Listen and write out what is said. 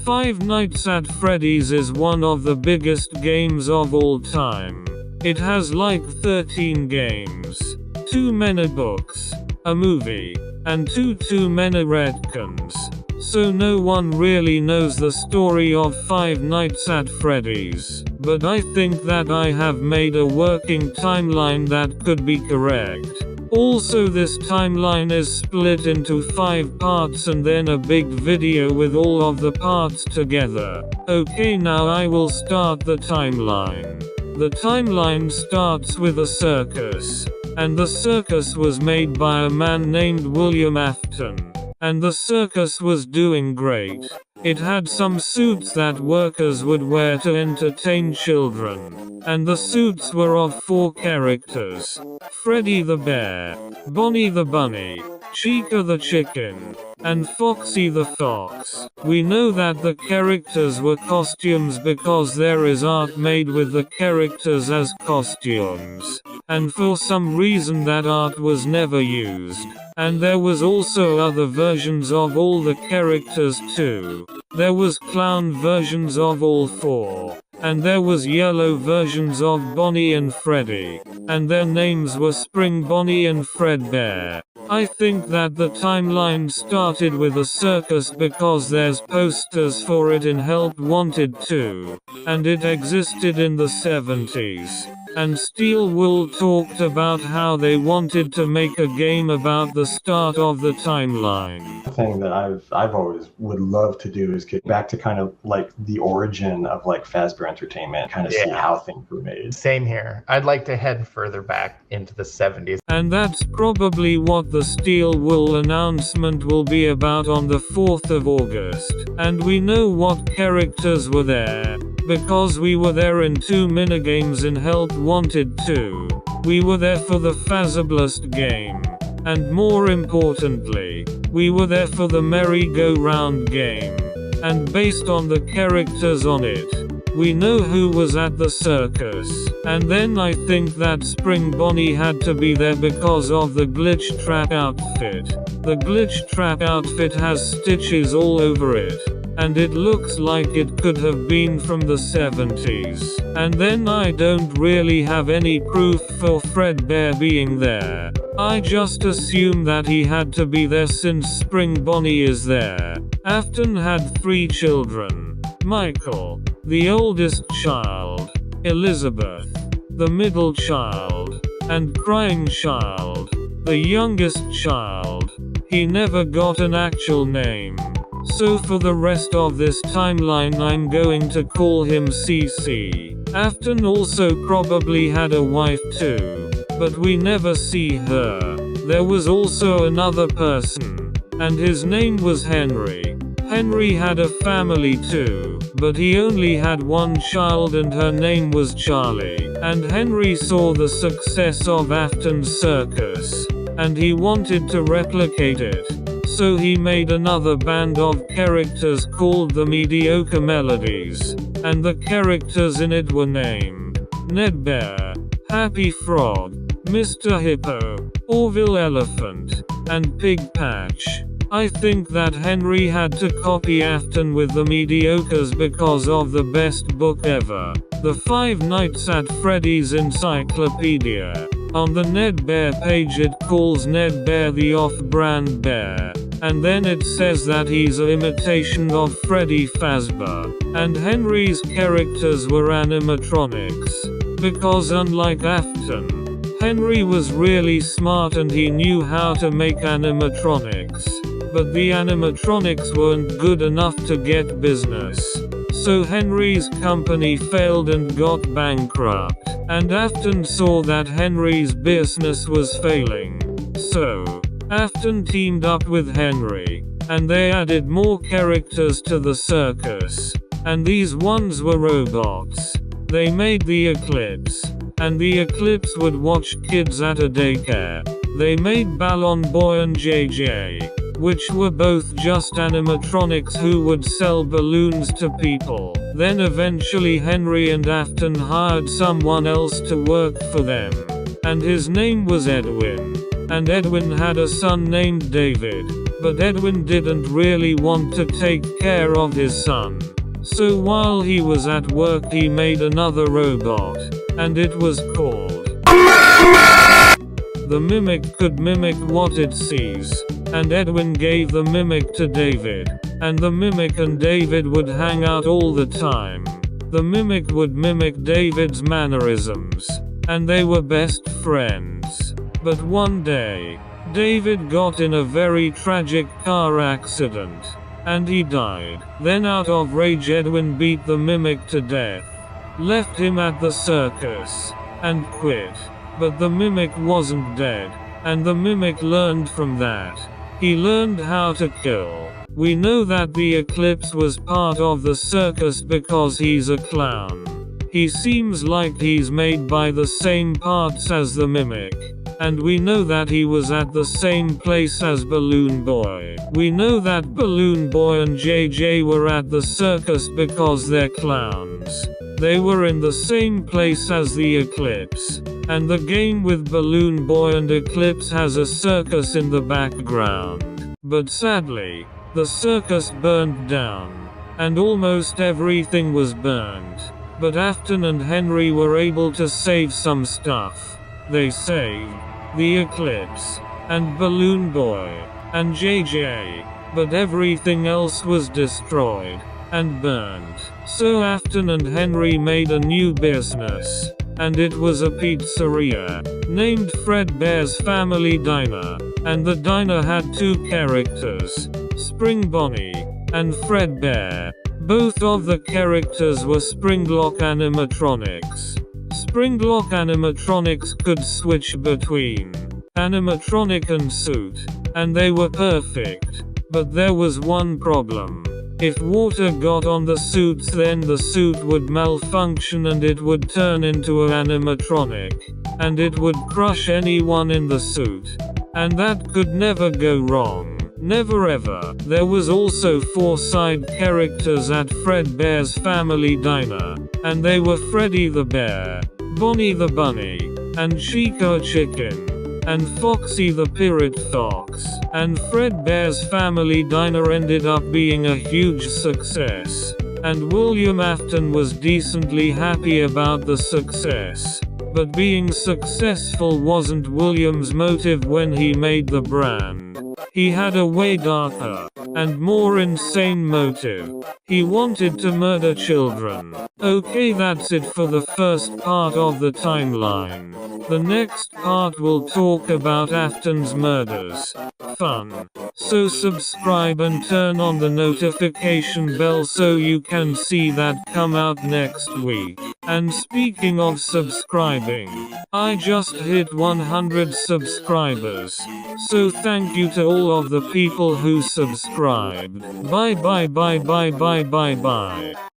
Five Nights at Freddy's is one of the biggest games of all time. It has like 13 games, 2 many books, a movie, and too many retcons. So no one really knows the story of Five Nights at Freddy's. But I think that I have made a working timeline that could be correct. Also, this timeline is split into 5 parts and then a big video with all of the parts together. Okay, now I will start the timeline. The timeline starts with a circus. And the circus was made by a man named William Afton. And the circus was doing great. It had some suits that workers would wear to entertain children. And the suits were of 4 characters: Freddy the bear, Bonnie the bunny, Chica the chicken, and Foxy the fox. We know that the characters were costumes because there is art made with the characters as costumes. And for some reason that art was never used. And there was also other versions of all the characters too. There was clown versions of all 4. And there was yellow versions of Bonnie and Freddy. And their names were Spring Bonnie and Fredbear. I think that the timeline started with a circus because there's posters for it in Help Wanted 2. And it existed in the 70s. And Steel Wool talked about how they wanted to make a game about the start of the timeline. The thing that I've always would love to do is get back to kind of like the origin of like Fazbear Entertainment, kind of see how things were made. Same here. I'd like to head further back into the 70s. And that's probably what the Steel Wool announcement will be about on the 4th of August. And we know what characters were there. Because we were there in 2 minigames in Help Wanted 2. We were there for the Fazzablast game. And more importantly, we were there for the merry-go-round game. And based on the characters on it, we know who was at the circus. And then I think that Spring Bonnie had to be there because of the glitch trap outfit. The glitch trap outfit has stitches all over it. And it looks like it could have been from the 70s. And then I don't really have any proof for Fredbear being there. I just assume that he had to be there since Spring Bonnie is there. Afton had 3 children: Michael, the oldest child, Elizabeth, the middle child, and Crying Child, the youngest child. He never got an actual name. So for the rest of this timeline I'm going to call him CC. Afton also probably had a wife too, but we never see her. There was also another person, and his name was Henry. Henry had a family too, but he only had 1 child and her name was Charlie. And Henry saw the success of Afton's circus, and he wanted to replicate it. So he made another band of characters called the Mediocre Melodies, and the characters in it were named Ned Bear, Happy Frog, Mr. Hippo, Orville Elephant, and Pig Patch. I think that Henry had to copy Afton with the Mediocres because of the best book ever, the Five Nights at Freddy's Encyclopedia. On the Ned Bear page it calls Ned Bear the off-brand bear. And then it says that he's an imitation of Freddy Fazbear. And Henry's characters were animatronics. Because unlike Afton, Henry was really smart and he knew how to make animatronics. But the animatronics weren't good enough to get business. So Henry's company failed and got bankrupt. And Afton saw that Henry's business was failing. So Afton teamed up with Henry, and they added more characters to the circus. And these ones were robots. They made the Eclipse, and the Eclipse would watch kids at a daycare. They made Ballon Boy and JJ, which were both just animatronics who would sell balloons to people. Then eventually Henry and Afton hired someone else to work for them. And his name was Edwin. And Edwin had a son named David. But Edwin didn't really want to take care of his son. So while he was at work he made another robot, and it was called. The mimic could mimic what it sees, and Edwin gave the mimic to David, and the mimic and David would hang out all the time. The mimic would mimic David's mannerisms, and they were best friends. But one day, David got in a very tragic car accident, and he died. Then out of rage Edwin beat the mimic to death, left him at the circus, and quit. But the mimic wasn't dead, and the mimic learned from that. He learned how to kill. We know that the eclipse was part of the circus because he's a clown. He seems like he's made by the same parts as the mimic. And we know that he was at the same place as Balloon Boy. We know that Balloon Boy and JJ were at the circus because they're clowns. They were in the same place as the eclipse. And the game with Balloon Boy and Eclipse has a circus in the background. But sadly, the circus burned down, and almost everything was burned. But Afton and Henry were able to save some stuff. They saved the Eclipse, and Balloon Boy, and JJ, but everything else was destroyed, and burned. So Afton and Henry made a new business, and it was a pizzeria, named Fredbear's Family Diner, and the diner had two characters, Spring Bonnie, and Fredbear. Both of the characters were Springlock animatronics. Springlock animatronics could switch between animatronic and suit, and they were perfect. But there was one problem. If water got on the suits then the suit would malfunction and it would turn into an animatronic, and it would crush anyone in the suit. And that could never go wrong. Never ever. There was also 4 side characters at Fredbear's Family Diner, and they were Freddy the Bear, Bonnie the Bunny, and Chico Chicken, and Foxy the Pirate Fox. And Fredbear's Family Diner ended up being a huge success, and William Afton was decently happy about the success. But being successful wasn't William's motive when he made the brand. He had a way darker and more insane motive. He wanted to murder children. Okay, that's it for the first part of the timeline. The next part will talk about Afton's murders. Fun. So subscribe and turn on the notification bell so you can see that come out next week. And speaking of subscribing, I just hit 100 subscribers. So thank you to all of the people who subscribed. Bye bye bye bye bye bye bye.